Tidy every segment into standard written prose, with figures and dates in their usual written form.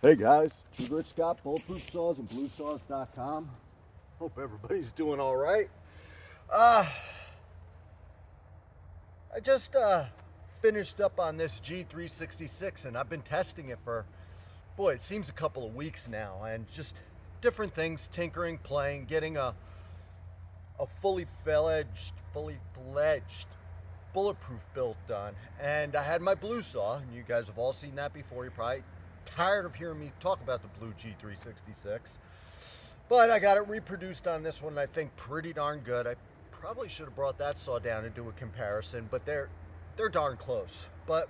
Hey guys, G366, Bulletproof Saws and BlueSaws.com. Hope everybody's doing all right. I just finished up on this G366 and I've been testing it for, boy, it seems a couple of weeks now, and just different things, tinkering, playing, getting a fully fledged Bulletproof built done. And I had my blue saw, and you guys have all seen that before. You're probably tired of hearing me talk about the blue G366. But I got it reproduced on this one, and I think pretty darn good. I probably should have brought that saw down and do a comparison, but they're darn close. But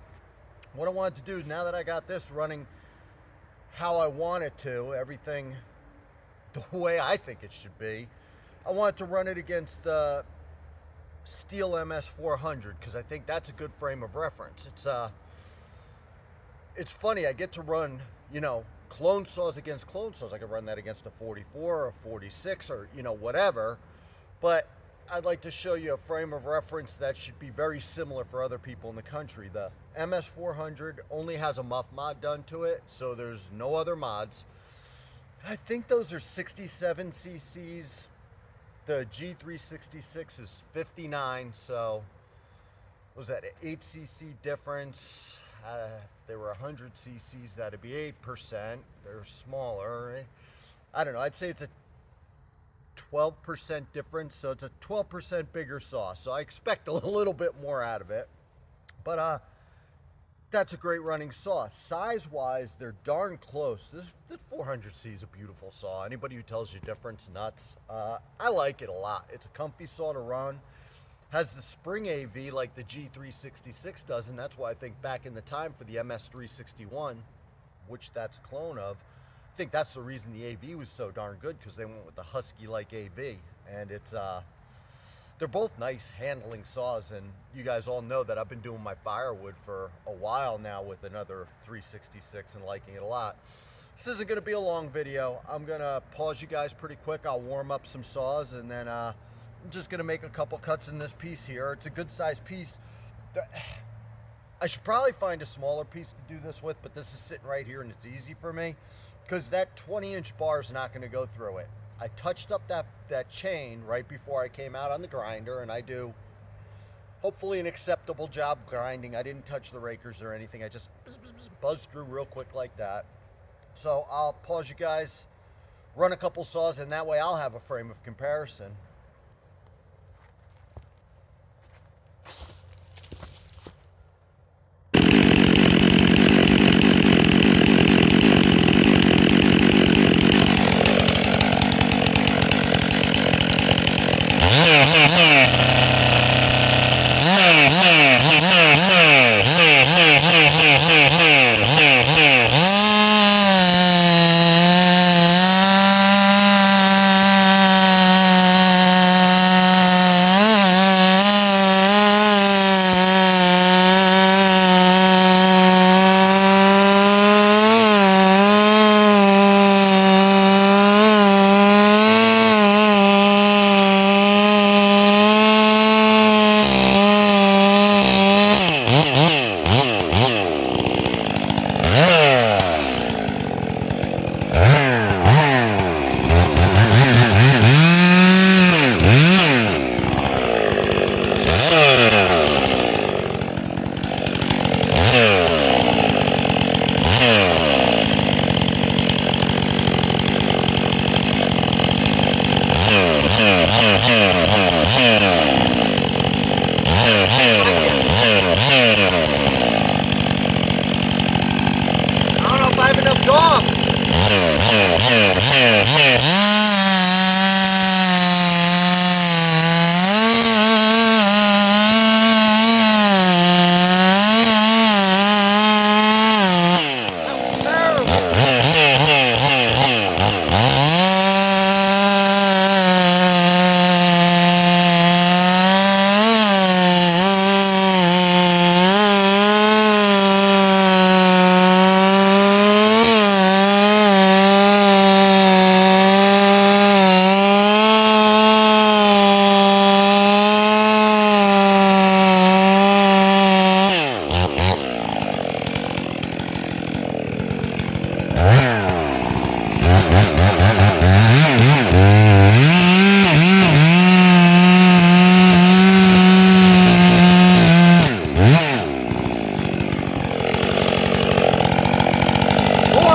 what I wanted to do is, now that I got this running how I want it to, everything the way I think it should be, I wanted to run it against the Stihl ms400 because I think that's a good frame of reference. It's funny, I get to run, clone saws against clone saws. I could run that against a 44 or a 46 or, whatever. But I'd like to show you a frame of reference that should be very similar for other people in the country. The ms400 only has a muff mod done to it, so there's no other mods. I think those are 67 cc's. The G366 is 59, so what was that, an 8 cc difference? If they were 100 cc's, that'd be 8%. They're smaller. I don't know, I'd say it's a 12% difference, so it's a 12% bigger saw. So I expect a little bit more out of it. But that's a great running saw. Size-wise, they're darn close. This 400C is a beautiful saw. Anybody who tells you different's nuts. I like it a lot. It's a comfy saw to run. Has the spring AV like the G366 does, and that's why I think back in the time for the MS361, which that's a clone of, I think that's the reason the AV was so darn good, because they went with the husky-like AV. And it's they're both nice handling saws, and you guys all know that I've been doing my firewood for a while now with another 366 and liking it a lot. This isn't going to be a long video. I'm going to pause you guys pretty quick. I'll warm up some saws, and then I'm just going to make a couple cuts in this piece here. It's a good sized piece. I should probably find a smaller piece to do this with, but this is sitting right here and it's easy for me because that 20-inch bar is not going to go through it. I touched up that chain right before I came out on the grinder, and I do hopefully an acceptable job grinding. I didn't touch the rakers or anything. I just buzzed through real quick like that. So I'll pause you guys, run a couple saws, and that way I'll have a frame of comparison. I don't know if I have enough dog.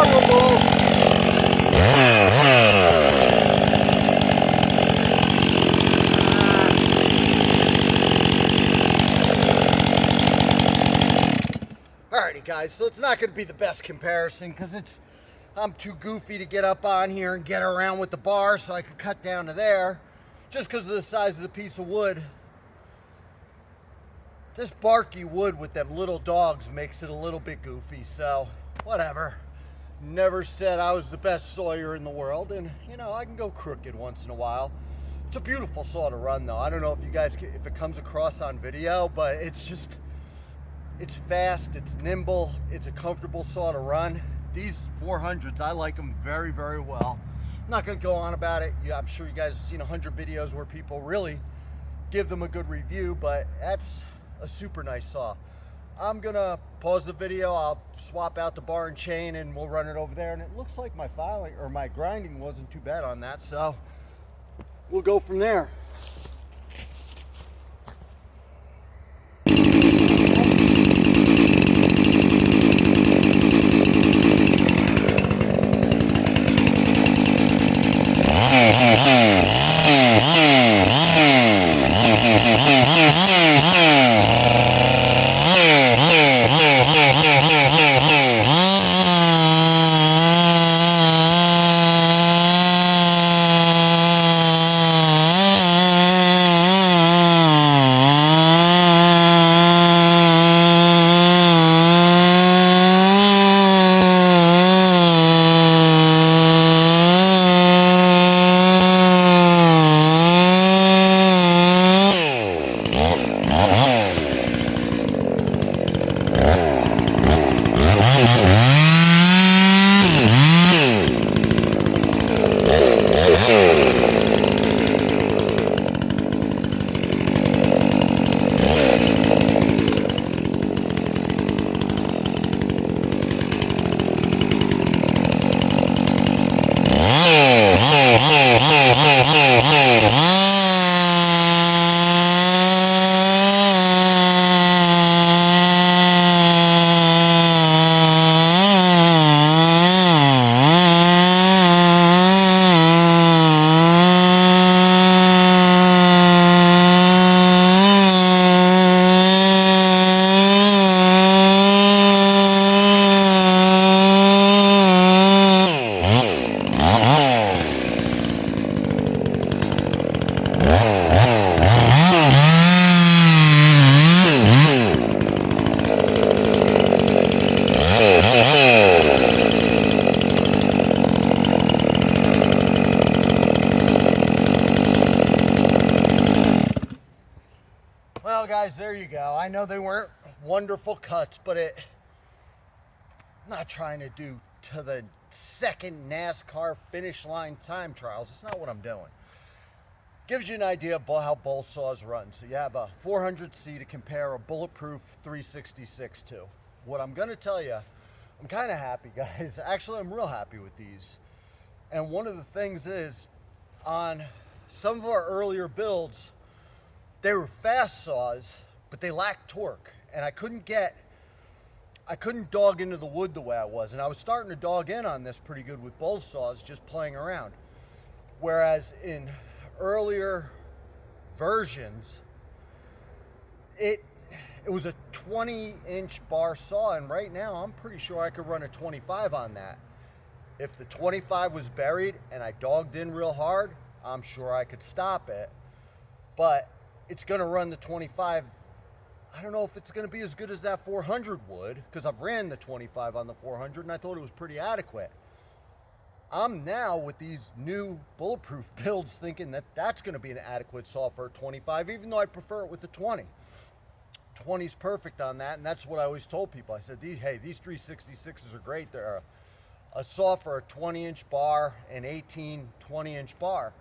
removal. Alrighty guys, so it's not going to be the best comparison because I'm too goofy to get up on here and get around with the bar, so I can cut down to there just because of the size of the piece of wood. This barky wood with them little dogs makes it a little bit goofy, so whatever. Never said I was the best sawyer in the world, and you know, I can go crooked once in a while. It's a beautiful saw to run though. I don't know if you guys, if it comes across on video, but it's fast, it's nimble, it's a comfortable saw to run. These 400s, I like them very, very well. I'm not gonna go on about it. I'm sure you guys have seen 100 videos where people really give them a good review, but that's a super nice saw. I'm gonna pause the video, I'll swap out the bar and chain and we'll run it over there, and it looks like my filing or my grinding wasn't too bad on that, so we'll go from there. Well guys, there you go. I know they weren't wonderful cuts, but I'm not trying to do to the second NASCAR finish line time trials. It's not what I'm doing. Gives you an idea of how both saws run. So you have a 400C to compare a Bulletproof 366 to. What I'm going to tell you, I'm kind of happy, guys. Actually, I'm real happy with these. And one of the things is, on some of our earlier builds, they were fast saws, but they lacked torque. And I couldn't dog into the wood the way I was. And I was starting to dog in on this pretty good with both saws, just playing around. Whereas in earlier versions, it was a 20-inch bar saw, and right now I'm pretty sure I could run a 25 on that. If the 25 was buried and I dogged in real hard, I'm sure I could stop it. But it's going to run the 25. I don't know if it's going to be as good as that 400 would, because I've ran the 25 on the 400 and I thought it was pretty adequate. I'm now with these new Bulletproof builds thinking that that's going to be an adequate saw for a 25, even though I prefer it with the 20. 20 is perfect on that, and that's what I always told people. I said, these 366s are great. They're a saw for a 20-inch bar, an 18, 20-inch bar.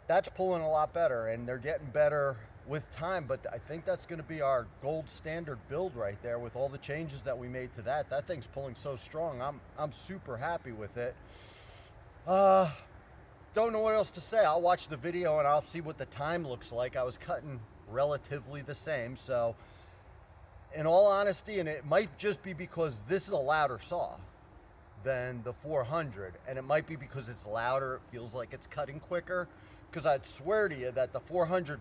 That's pulling a lot better, and they're getting better with time, but I think that's going to be our gold standard build right there with all the changes that we made to that. That thing's pulling so strong. I'm super happy with it. Don't know what else to say. I'll watch the video and I'll see what the time looks like. I was cutting relatively the same, so in all honesty, and it might just be because this is a louder saw. than the 400, and it might be because it's louder, it feels like it's cutting quicker, because I'd swear to you that the 400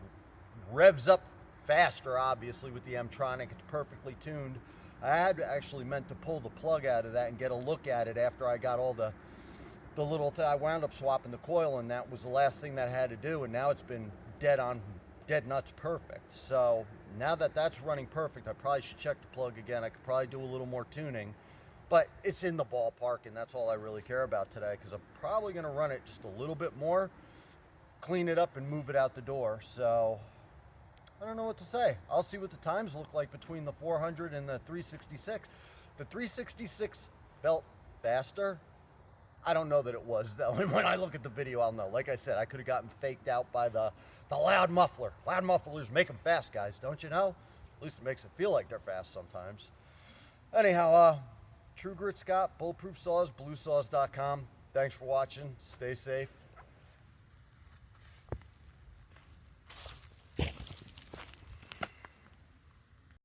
revs up faster, obviously, with the M-Tronic. It's perfectly tuned. I had actually meant to pull the plug out of that and get a look at it after I got all the little I wound up swapping the coil, and that was the last thing that I had to do, and now it's been dead nuts perfect. So now that that's running perfect, I probably should check the plug again. I could probably do a little more tuning, but it's in the ballpark, and that's all I really care about today, because I'm probably going to run it just a little bit more, clean it up, and move it out the door. So I don't know what to say. I'll see what the times look like between the 400 and the 366. The 366 felt faster. I don't know that it was, though, and when I look at the video, I'll know. Like I said, I could have gotten faked out by the loud muffler. Loud mufflers make them fast, guys, don't you know? At least it makes it feel like they're fast sometimes. Anyhow, True Grit Scott, Bulletproof Saws, bluesaws.com. Thanks for watching. Stay safe.